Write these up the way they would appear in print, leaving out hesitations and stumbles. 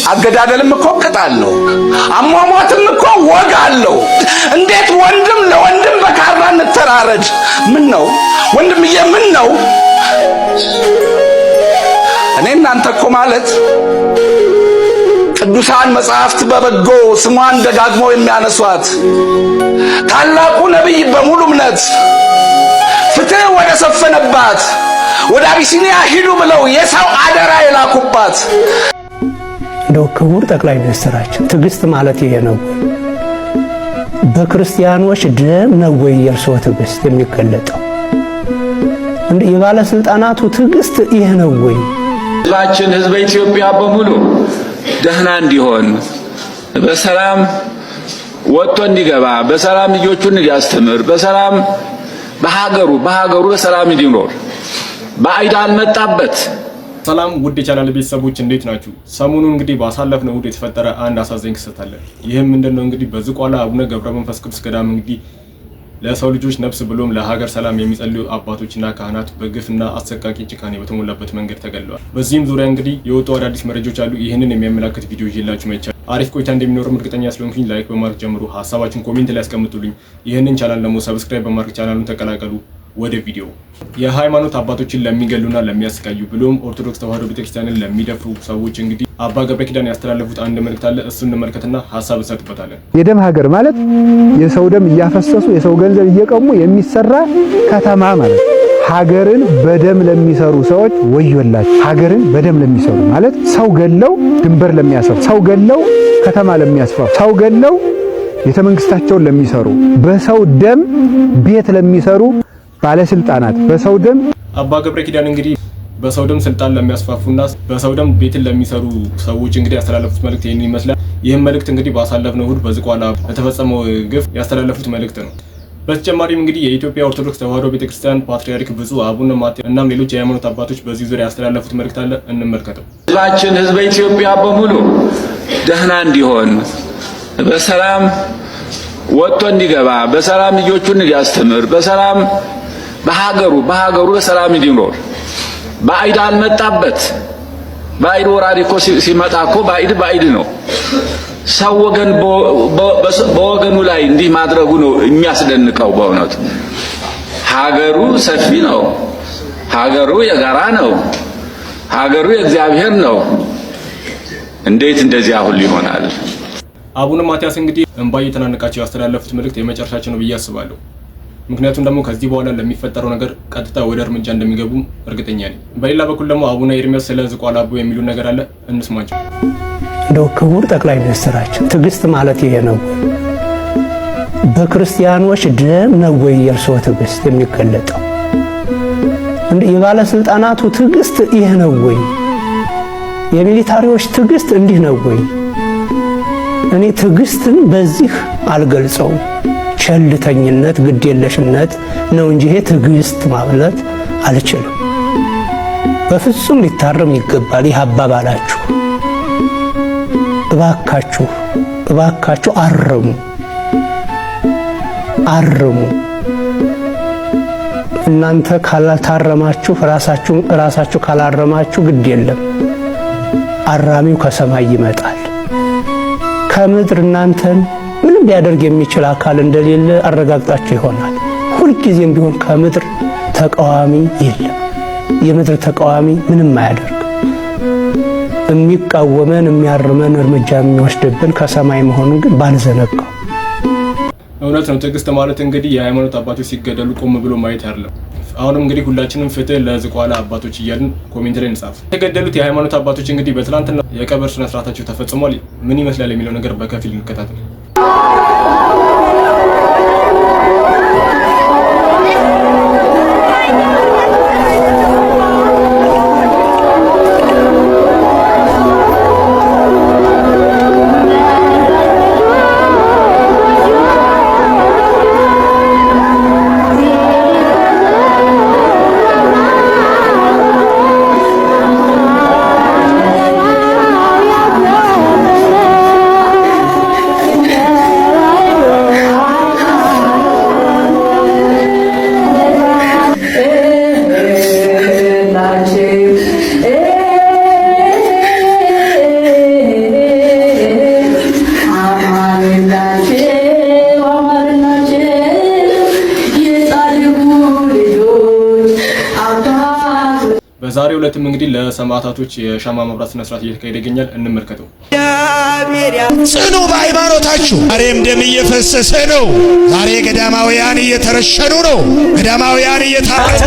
አገዳደልም እኮ ቅጣል ነው። አሟሟትም እኮ ወግ አለው። እንዴት ወንድም ለወንድም በካራ እንተራረድ? ምን ነው ወንድምዬ? ምን ነው እኔ እናንተ እኮ ማለት ቅዱሳን መጻሕፍት በበጎ ስሟን ደጋግመው የሚያነሷት ታላቁ ነቢይ በሙሉ እምነት ፍትህ ወደ ሰፈነባት ወደ አቢሲኒያ ሂዱ ብለው የሰው አደራ የላኩባት እንደው ክቡር ጠቅላይ ሚኒስትራችን ትዕግስት ማለት ይሄ ነው። በክርስቲያኖች ደም ነው ወይ የእርስዎ ትዕግስት የሚገለጠው? እንደ የባለስልጣናቱ ትዕግስት ይሄ ነው ወይ? ህዝባችን ህዝበ ኢትዮጵያ በሙሉ ደህና እንዲሆን በሰላም ወጥቶ እንዲገባ በሰላም ልጆቹን እንዲያስተምር በሰላም በሀገሩ በሰላም እንዲኖር ባዕድ አልመጣበት። ሰላም ውድ የቻናል ቤተሰቦች እንዴት ናችሁ? ሰሞኑን እንግዲህ ባሳለፍነው እሁድ የተፈጠረ አንድ አሳዛኝ ክስተት አለ። ይህም ምንድነው እንግዲህ በዝቋላ አቡነ ገብረ መንፈስ ቅዱስ ገዳም እንግዲህ ለሰው ልጆች ነፍስ ብሎም ለሀገር ሰላም የሚጸልዩ አባቶችና ካህናት በግፍና አሰቃቂ ጭካኔ በተሞላበት መንገድ ተገለዋል። በዚህም ዙሪያ እንግዲህ የወጡ አዳዲስ መረጃዎች አሉ። ይህንን የሚያመላክት ቪዲዮ ይዤላችሁ መጥቻለሁ። አሪፍ ቆይታ እንደሚኖርም እርግጠኛ ስለሆንኩኝ ላይክ በማድረግ ጀምሩ። ሐሳባችሁን ኮሜንት ላይ አስቀምጡልኝ። ይህንን ቻናል ደግሞ ሰብስክራይብ በማድረግ ቻናሉን ተቀላቀሉ። ወደ ቪዲዮ። የሃይማኖት አባቶችን ለሚገሉና ለሚያስቃዩ ብሎም ኦርቶዶክስ ተዋሕዶ ቤተክርስቲያንን ለሚደፍሩ ሰዎች እንግዲህ አባ ገብረ ኪዳን ያስተላለፉት አንድ መልእክት አለ። እሱን እንመልከትና ሐሳብ እንሰጥበታለን። የደም ሀገር ማለት የሰው ደም እያፈሰሱ የሰው ገንዘብ እየቀሙ የሚሰራ ከተማ ማለት። ሀገርን በደም ለሚሰሩ ሰዎች ወዮላቸው። ሀገርን በደም ለሚሰሩ ማለት ሰው ገለው ድንበር ለሚያሰሩ፣ ሰው ገለው ከተማ ለሚያስፋፉ፣ ሰው ገለው ቤተመንግስታቸውን ለሚሰሩ፣ በሰው ደም ቤት ለሚሰሩ ባለስልጣናት፣ በሰው ደም አባ ገብረ ኪዳን እንግዲህ በሰው ደም ስልጣን ለሚያስፋፉና በሰው ደም ቤትን ለሚሰሩ ሰዎች እንግዲህ ያስተላለፉት መልእክት ይሄን ይመስላል። ይህም መልእክት እንግዲህ ባሳለፍነው እሁድ በዝቋላ ለተፈጸመው ግፍ ያስተላለፉት መልእክት ነው። በተጨማሪም እንግዲህ የኢትዮጵያ ኦርቶዶክስ ተዋሕዶ ቤተክርስቲያን ፓትርያርክ ብፁዕ አቡነ ማትያስ እናም ሌሎች የሃይማኖት አባቶች በዚህ ዙሪያ ያስተላለፉት መልእክት አለ፣ እንመልከተው። ህዝባችን ህዝበ ኢትዮጵያ በሙሉ ደህና እንዲሆን በሰላም ወጥቶ እንዲገባ በሰላም ልጆቹን እንዲያስተምር በሰላም በሀገሩ በሰላም እንዲኖር ባዕድ አልመጣበት። ባዕድ ወራሪ እኮ ሲመጣ እኮ ባዕድ ነው። ሰው ወገን በወገኑ ላይ እንዲህ ማድረጉ ነው የሚያስደንቀው። በእውነቱ ሀገሩ ሰፊ ነው። ሀገሩ የጋራ ነው። ሀገሩ የእግዚአብሔር ነው። እንዴት እንደዚህ አሁን ይሆናል? አቡነ ማትያስ እንግዲህ እንባ እየተናነቃቸው ያስተላለፉት መልእክት የመጨረሻቸው ነው ብዬ አስባለሁ። ምክንያቱም ደግሞ ከዚህ በኋላ ለሚፈጠረው ነገር ቀጥታ ወደ እርምጃ እንደሚገቡ እርግጠኛ ነኝ። በሌላ በኩል ደግሞ አቡነ ኤርሚያስ ስለ ዝቋላ አቦ የሚሉ ነገር አለ፣ እንስማቸው። እንደው ክቡር ጠቅላይ ሚኒስትራችን ትዕግስት ማለት ይሄ ነው። በክርስቲያኖች ደም ነው ወይ የእርስዎ ትዕግስት የሚገለጠው? እንደ የባለስልጣናቱ ትዕግስት ይሄ ነው ወይ? የሚሊታሪዎች ትዕግስት እንዲህ ነው ወይ? እኔ ትዕግስትን በዚህ አልገልጸውም። ቸልተኝነት፣ ግዴለሽነት ነው እንጂ ይሄ ትዕግስት ማለት አልችልም። በፍጹም ሊታረም ይገባል ይህ አባባላችሁ። እባካችሁ አርሙ። እናንተ ካላታረማችሁ ራሳችሁ ካላረማችሁ ግድ የለም፣ አራሚው ከሰማይ ይመጣል። ከምድር እናንተን ምንም ሊያደርግ የሚችል አካል እንደሌለ አረጋግጣችሁ ይሆናል። ሁልጊዜም ቢሆን ከምድር ተቃዋሚ የለም። የምድር ተቃዋሚ ምንም አያደርግ። የሚቃወመን የሚያርመን እርምጃ የሚወስድብን ከሰማይ መሆኑን ግን ባልዘነጋው። እውነት ነው። ትዕግስት ማለት እንግዲህ የሃይማኖት አባቶች ሲገደሉ ቆም ብሎ ማየት አይደለም። አሁንም እንግዲህ ሁላችንም ፍትህ ለዝቋላ አባቶች እያልን ኮሜንት ላይ እንጻፍ። የተገደሉት የሃይማኖት አባቶች እንግዲህ በትናንትና የቀብር ስነ ስርዓታቸው ተፈጽሟል። ምን ይመስላል የሚለው ነገር በከፊል እንከታተል። በዛሬው ዕለትም እንግዲህ ለሰማዕታቶች የሻማ መብራት ስነ ስርዓት እየተካሄደ ይገኛል። እንመልከተው። ጽኑ በሃይማኖታችሁ። ዛሬም ደም እየፈሰሰ ነው። ዛሬ ገዳማውያን እየተረሸኑ ነው። ገዳማውያን እየታረዱ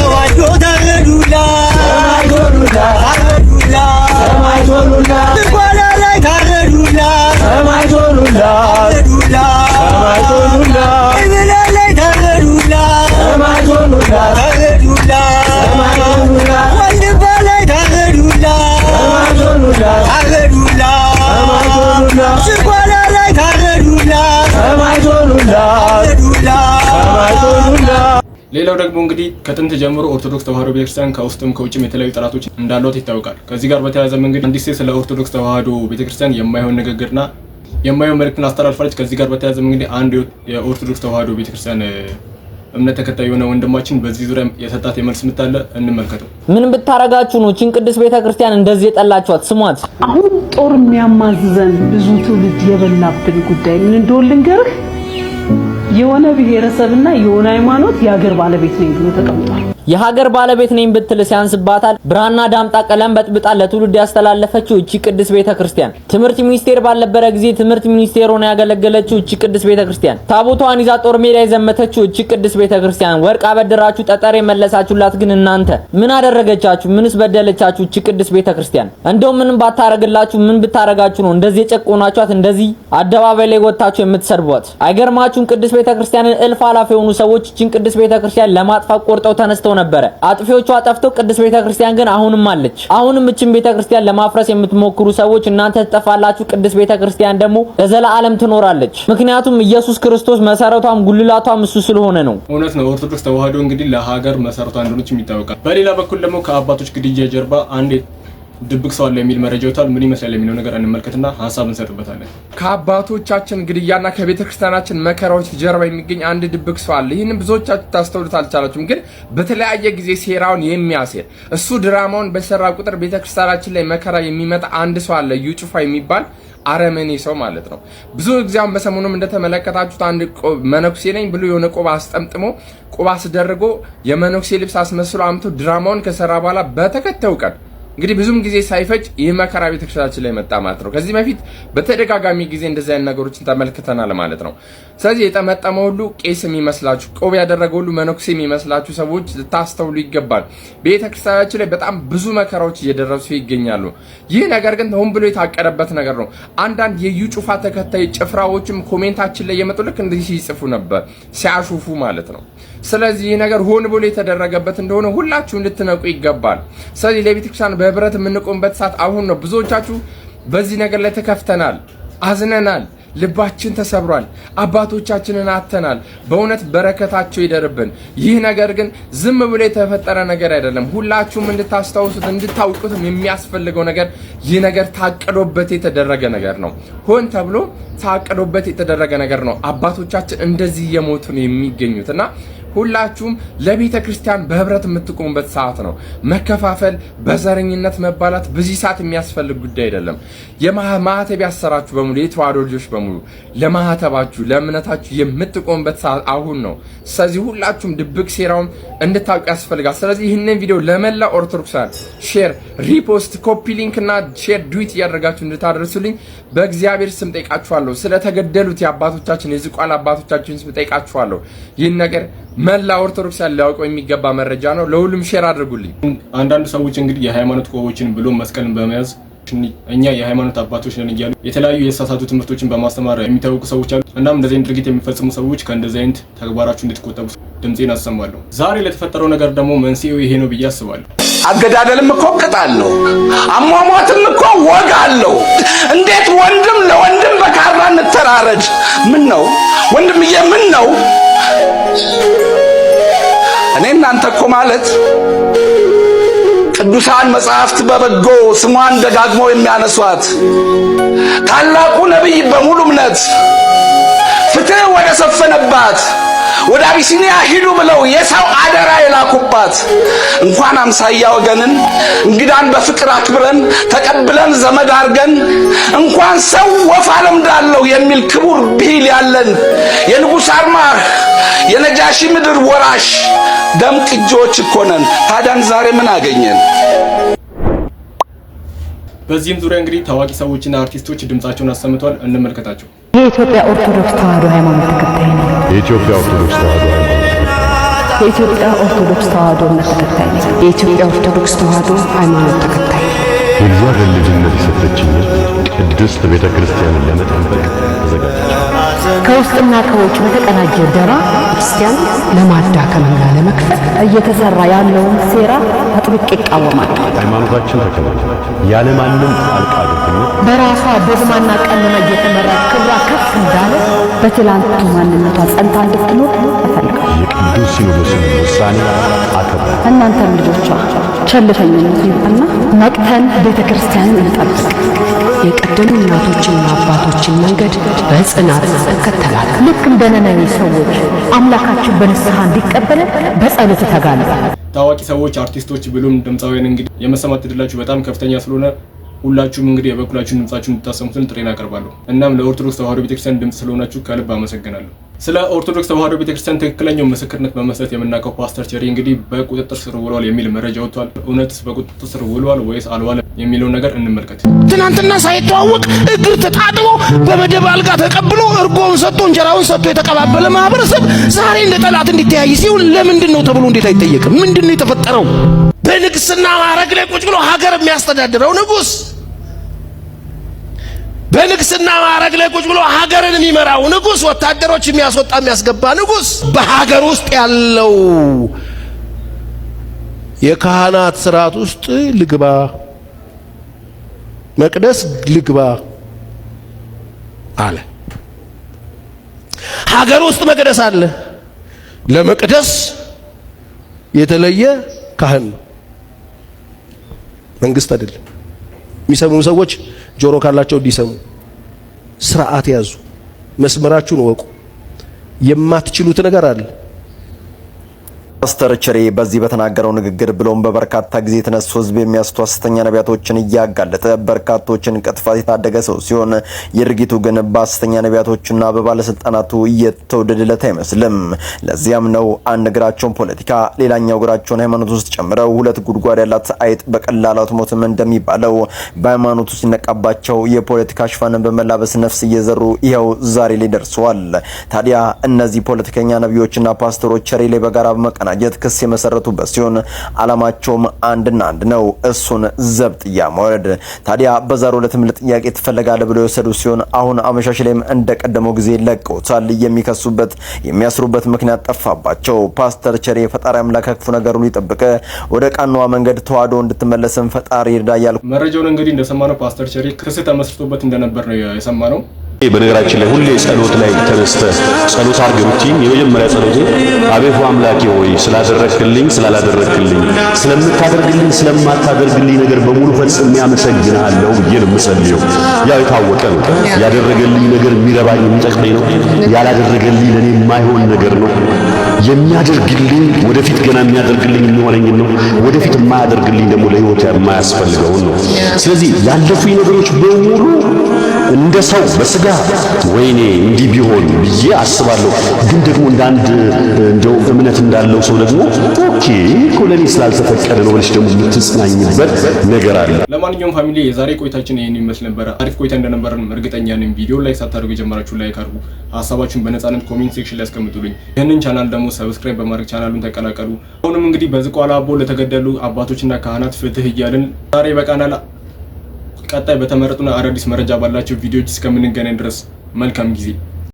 ሌላው ደግሞ እንግዲህ ከጥንት ጀምሮ ኦርቶዶክስ ተዋህዶ ቤተክርስቲያን ከውስጥም ከውጭም የተለያዩ ጠላቶች እንዳሏት ይታወቃል። ከዚህ ጋር በተያያዘ እንግዲህ አንዲት ሴት ስለ ኦርቶዶክስ ተዋህዶ ቤተክርስቲያን የማይሆን ንግግርና የማይሆን መልእክትን አስተላልፋለች። ከዚህ ጋር በተያያዘ እንግዲህ አንድ የኦርቶዶክስ ተዋህዶ ቤተክርስቲያን እምነት ተከታይ የሆነ ወንድማችን በዚህ ዙሪያ የሰጣት የመልስ ምት አለ፣ እንመልከተው። ምን ብታረጋችሁ ነው ቺን ቅድስት ቤተክርስቲያን እንደዚህ የጠላችኋት? ስሟት። አሁን ጦር የሚያማዝዘን ብዙ ትውልድ የበላብን ጉዳይ ምን እንደሆነ ልንገርህ። የሆነ ብሔረሰብና የሆነ ሃይማኖት የሀገር ባለቤት ነኝ ብሎ ተቀምጧል። የሀገር ባለቤት ነኝ ብትል ሲያንስባታል። ብራና ዳምጣ ቀለም በጥብጣ ለትውልድ ያስተላለፈችው እቺ ቅድስት ቤተክርስቲያን ትምህርት ሚኒስቴር ባልነበረ ጊዜ ትምህርት ሚኒስቴር ሆና ያገለገለችው እቺ ቅድስት ቤተክርስቲያን ታቦቷን ይዛ ጦር ሜዳ የዘመተችው እቺ ቅድስት ቤተክርስቲያን ወርቅ አበድራችሁ ጠጠር የመለሳችሁላት ግን እናንተ ምን አደረገቻችሁ? ምንስ በደለቻችሁ? እቺ ቅድስት ቤተክርስቲያን እንደው ምንም ባታረግላችሁ ምን ብታረጋችሁ ነው እንደዚህ የጨቆናችኋት? እንደዚህ አደባባይ ላይ ወጣችሁ የምትሰድቧት? አይገርማችሁም? ቅድስት ቤተክርስቲያንን እልፍ አላፍ የሆኑ ሰዎች እቺን ቅድስት ቤተክርስቲያን ለማጥፋት ቆርጠው ተነስተው ነበረ። አጥፊዎቹ አጠፍተው ቅድስት ቤተክርስቲያን ግን አሁንም አለች። አሁንም እቺን ቤተክርስቲያን ለማፍረስ የምትሞክሩ ሰዎች እናንተ ተጠፋላችሁ። ቅድስት ቤተክርስቲያን ደግሞ ለዘላለም ትኖራለች። ምክንያቱም ኢየሱስ ክርስቶስ መሰረቷም ጉልላቷም እሱ ስለሆነ ነው። እውነት ነው። ኦርቶዶክስ ተዋህዶ እንግዲህ ለሀገር መሰረቷ እንደሆነች ይታወቃል። በሌላ በኩል ደግሞ ከአባቶች ግድያ ጀርባ አንድ ድብቅ ሰው አለ የሚል መረጃ ወጥቷል። ምን ይመስላል የሚለው ነገር እንመልከትና ሐሳብ እንሰጥበታለን። ከአባቶቻችን ግድያና ከቤተክርስቲያናችን መከራዎች ጀርባ የሚገኝ አንድ ድብቅ ሰው አለ። ይህንን ብዙዎቻችሁ ታስተውሉት አልቻላችሁም። ግን በተለያየ ጊዜ ሴራውን የሚያሴር እሱ ድራማውን በሰራ ቁጥር ቤተክርስቲያናችን ላይ መከራ የሚመጣ አንድ ሰው አለ። እዩ ጩፋ የሚባል አረመኔ ሰው ማለት ነው። ብዙ ጊዜም በሰሞኑም እንደተመለከታችሁት አንድ መነኩሴ ነኝ ብሎ የሆነ ቆባ አስጠምጥሞ ቆባ አስደርጎ የመነኩሴ ልብስ አስመስሎ አምቶ ድራማውን ከሰራ በኋላ በተከታዩ ቀን እንግዲህ ብዙም ጊዜ ሳይፈጅ ይህ መከራ ቤተክርስቲያናችን ላይ መጣ ማለት ነው። ከዚህ በፊት በተደጋጋሚ ጊዜ እንደዚህ አይነት ነገሮችን ተመልክተናል ማለት ነው። ስለዚህ የጠመጠመ ሁሉ ቄስ የሚመስላችሁ፣ ቆብ ያደረገ ሁሉ መነኩሴ የሚመስላችሁ ሰዎች ልታስተውሉ ይገባል። ቤተክርስቲያናችን ላይ በጣም ብዙ መከራዎች እየደረሱ ይገኛሉ። ይህ ነገር ግን ሆን ብሎ የታቀደበት ነገር ነው። አንዳንድ የዩ ጩፋ ተከታይ ጭፍራዎችም ኮሜንታችን ላይ የመጡ ልክ እንደዚህ ሲጽፉ ነበር፣ ሲያሹፉ ማለት ነው። ስለዚህ ይህ ነገር ሆን ብሎ የተደረገበት እንደሆነ ሁላችሁም ልትነቁ ይገባል። ስለዚህ ለቤተክርስቲያን በህብረት የምንቆምበት ሰዓት አሁን ነው። ብዙዎቻችሁ በዚህ ነገር ላይ ተከፍተናል፣ አዝነናል፣ ልባችን ተሰብሯል፣ አባቶቻችንን አተናል። በእውነት በረከታቸው ይደርብን። ይህ ነገር ግን ዝም ብሎ የተፈጠረ ነገር አይደለም። ሁላችሁም እንድታስታውሱት እንድታውቁትም የሚያስፈልገው ነገር ይህ ነገር ታቅዶበት የተደረገ ነገር ነው። ሆን ተብሎ ታቅዶበት የተደረገ ነገር ነው። አባቶቻችን እንደዚህ እየሞቱ ነው የሚገኙትና ሁላችሁም ለቤተ ክርስቲያን በህብረት የምትቆሙበት ሰዓት ነው። መከፋፈል፣ በዘረኝነት መባላት በዚህ ሰዓት የሚያስፈልግ ጉዳይ አይደለም። የማህተብ ያሰራችሁ በሙሉ የተዋህዶ ልጆች በሙሉ ለማህተባችሁ ለእምነታችሁ የምትቆሙበት ሰዓት አሁን ነው። ስለዚህ ሁላችሁም ድብቅ ሴራውን እንድታውቁ ያስፈልጋል። ስለዚህ ይህንን ቪዲዮ ለመላ ኦርቶዶክሳን ሼር፣ ሪፖስት፣ ኮፒ ሊንክ እና ሼር ዱዊት እያደረጋችሁ እንድታደርሱልኝ በእግዚአብሔር ስም ጠይቃችኋለሁ። ስለተገደሉት የአባቶቻችን የዝቋላ አባቶቻችን ስም ጠይቃችኋለሁ። ይህን ነገር መላ ኦርቶዶክሳን ሊያውቀው የሚገባ መረጃ ነው። ለሁሉም ሼር አድርጉልኝ። አንዳንድ ሰዎች እንግዲህ የሃይማኖት ቆቦችን ብሎ መስቀልን በመያዝ እኛ የሃይማኖት አባቶች ነን እያሉ የተለያዩ የሳሳቱ ትምህርቶችን በማስተማር የሚታወቁ ሰዎች አሉ። እናም እንደዚህ አይነት ድርጊት የሚፈጽሙ ሰዎች ከእንደዚህ አይነት ተግባራችሁ እንድትቆጠቡ ድምጼን አሰማለሁ። ዛሬ ለተፈጠረው ነገር ደግሞ መንስኤው ይሄ ነው ብዬ አስባለሁ። አገዳደልም እኮ ቅጥ አለው፣ አሟሟትም እኮ ወግ አለው። እንዴት ወንድም ለወንድም በካራ እንተራረድ? ምን ነው ወንድምዬ? ምን ነው እኔ እናንተ እኮ ማለት ቅዱሳን መጻሕፍት በበጎ ስሟን ደጋግመው የሚያነሷት ታላቁ ነብይ በሙሉ እምነት ፍትህ ወደ ሰፈነባት ወደ አቢሲኒያ ሂዱ ብለው የሰው አደራ የላኩባት እንኳን አምሳያ ወገንን እንግዳን በፍቅር አክብረን ተቀብለን ዘመድ አርገን እንኳን ሰው ወፍ አለምዳለው የሚል ክቡር ብሂል ያለን የንጉሥ አርማህ የነጃሺ ምድር ወራሽ ደም ቅጆች እኮ ነን። ታዲያን ዛሬ ምን አገኘን? በዚህም ዙሪያ እንግዲህ ታዋቂ ሰዎችና አርቲስቶች ድምጻቸውን አሰምተዋል። እንመልከታቸው። የኢትዮጵያ ኦርቶዶክስ ተዋሕዶ ሃይማኖት ተከታይ ነኝ። የኢትዮጵያ ኦርቶዶክስ ተዋሕዶ የኢትዮጵያ ኦርቶዶክስ ተዋሕዶ እምነት ተከታይ ነኝ። የኢትዮጵያ ኦርቶዶክስ ተዋሕዶ ሃይማኖት ተከታይ ነኝ። የእግዚአብሔር ልጅነት የሰጠችኝ ቅድስት ቤተ ክርስቲያንን ለመጠበቅ ተዘጋጀች። ከውስጥና ከውጭ በተቀናጀ ደባ ክርስቲያን ለማዳከምና ለመክፈት እየተሰራ ያለውን ሴራ አጥብቄ እቃወማለሁ። ሃይማኖታችን ተከብራ ያለ ማንም ጣልቃ ገብነት በራሷ በዝማና ቀኖና እየተመራች ክብሯ ከፍ እንዳለ በትላንቱ ማንነቷ ጸንታ እንድትኖር እፈልጋለሁ። የቅዱስ ሲኖዶስን ውሳኔ አከብራለሁ። እናንተም ልጆቿ ቸልተኝነት ይብቃና ነቅተን ቤተ ክርስቲያንን እንጠብቅ። የቀደሙ እናቶችና አባቶችን መንገድ በጽናት እንከተላለን። ልክ እንደ ነነዌ ሰዎች አምላካችን በንስሐ እንዲቀበለን በጸሎት ተጋለ። ታዋቂ ሰዎች፣ አርቲስቶች ብሎም ድምፃውያን እንግዲህ የመሰማት ዕድላችሁ በጣም ከፍተኛ ስለሆነ ሁላችሁም እንግዲህ የበኩላችሁን ድምጻችሁን እንድታሰሙትን ጥሬን አቀርባለሁ። እናም ለኦርቶዶክስ ተዋሕዶ ቤተክርስቲያን ድምጽ ስለሆናችሁ ከልብ አመሰግናለሁ። ስለ ኦርቶዶክስ ተዋሕዶ ቤተክርስቲያን ትክክለኛው ምስክርነት በመስጠት የምናውቀው ፓስተር ቸሪ እንግዲህ በቁጥጥር ስር ውሏል የሚል መረጃ ወጥቷል። እውነትስ በቁጥጥር ስር ውሏል ወይስ አልዋለም የሚለውን ነገር እንመልከት። ትናንትና ሳይተዋወቅ እግር ተጣጥቦ በመደብ አልጋ ተቀብሎ እርጎውን ሰጥቶ እንጀራውን ሰጥቶ የተቀባበለ ማህበረሰብ ዛሬ እንደ ጠላት እንዲተያይ ሲሆን ለምንድን ነው ተብሎ እንዴት አይጠየቅም? ምንድን ነው የተፈጠረው? በንግስና ማዕረግ ላይ ቁጭ ብሎ ሀገር የሚያስተዳድረው ንጉስ፣ በንግስና ማዕረግ ላይ ቁጭ ብሎ ሀገርን የሚመራው ንጉስ፣ ወታደሮች የሚያስወጣ የሚያስገባ ንጉስ፣ በሀገር ውስጥ ያለው የካህናት ስርዓት ውስጥ ልግባ፣ መቅደስ ልግባ አለ። ሀገር ውስጥ መቅደስ አለ። ለመቅደስ የተለየ ካህን ነው፣ መንግስት አይደለም። የሚሰሙ ሰዎች ጆሮ ካላቸው እንዲሰሙ፣ ስርዓት ያዙ፣ መስመራችሁን ወቁ። የማትችሉት ነገር አለ። ፓስተር ቸሪ በዚህ በተናገረው ንግግር ብሎም በበርካታ ጊዜ የተነሱ ህዝብ የሚያስቱ ሐሰተኛ ነቢያቶችን እያጋለጠ በርካቶችን ከጥፋት የታደገ ሰው ሲሆን የድርጊቱ ግን በሐሰተኛ ነቢያቶችና በባለስልጣናቱ እየተወደደለት አይመስልም። ለዚያም ነው አንድ እግራቸውን ፖለቲካ ሌላኛው እግራቸውን ሃይማኖት ውስጥ ጨምረው ሁለት ጉድጓድ ያላት አይጥ በቀላሉ አትሞትም እንደሚባለው በሃይማኖቱ ሲነቃባቸው የፖለቲካ ሽፋንን በመላበስ ነፍስ እየዘሩ ይኸው ዛሬ ላይ ደርሰዋል። ታዲያ እነዚህ ፖለቲከኛ ነቢዮችና ፓስተሮች ቸሪ ላይ በጋራ በመቀና ክስ የመሰረቱበት ሲሆን አላማቸውም አንድና አንድ ነው፣ እሱን ዘብጥያ ማውረድ። ታዲያ በዛሬው ዕለትም ለጥያቄ ትፈልጋለህ ብለው የወሰዱ ሲሆን አሁን አመሻሽ ላይም እንደቀደመው ጊዜ ለቀውታል። የሚከሱበት የሚያስሩበት ምክንያት ጠፋባቸው። ፓስተር ቸሪ ፈጣሪ አምላክ ክፉ ነገር ሁሉ ይጠብቀ፣ ወደ ቃናዋ መንገድ ተዋህዶ እንድትመለስም ፈጣሪ ይርዳያል። መረጃውን እንግዲህ እንደሰማነው ፓስተር ቸሪ ክስ ተመስርቶበት እንደነበር ነው የሰማነው። በነገራችን ላይ ሁሌ ጸሎት ላይ ተነስተ ጸሎት አድርገህ ብትይኝ የመጀመሪያ ጸሎቴ አቤቱ አምላኬ ሆይ ስላደረክልኝ ስላላደረክልኝ፣ ስለምታደርግልኝ ስለማታደርግልኝ ነገር በሙሉ ፈጽሜ አመሰግናለሁ ብዬ ነው የምጸልየው። ያው የታወቀ ነው። ያደረገልኝ ነገር የሚረባኝ የሚጠቅመኝ ነው። ያላደረገልኝ ለኔ የማይሆን ነገር ነው። የሚያደርግልኝ ወደፊት ገና የሚያደርግልኝ የሚሆነኝ ነው። ወደፊት የማያደርግልኝ ደግሞ ለህይወት የማያስፈልገውን ነው። ስለዚህ ያለፉኝ ነገሮች በሙሉ እንደ ሰው በስጋ ወይኔ እንዲህ ቢሆን ብዬ አስባለሁ። ግን ደግሞ እንደ አንድ እንደው እምነት እንዳለው ሰው ደግሞ ኦኬ ኮለኒ ስላልተፈቀደ ነው ብለሽ ደግሞ የምትጽናኝበት ነገር አለ። ለማንኛውም ፋሚሊ የዛሬ ቆይታችን ይሄን ይመስል ነበር። አሪፍ ቆይታ እንደነበረን እርግጠኛ ነኝ። ቪዲዮ ላይ ሳታደርጉ የጀመራችሁ ላይክ አድርጉ። ሐሳባችሁን በነፃነት ኮሜንት ሴክሽን ላይ አስቀምጡልኝ። ይህንን ቻናል ደግሞ ሰብስክራይብ በማድረግ ቻናሉን ተቀላቀሉ። አሁንም እንግዲህ በዝቋላ አቦ ለተገደሉ አባቶችና ካህናት ፍትህ እያልን ዛሬ በቃናል። ቀጣይ በተመረጡና አዳዲስ መረጃ ባላቸው ቪዲዮዎች እስከምንገናኝ ድረስ መልካም ጊዜ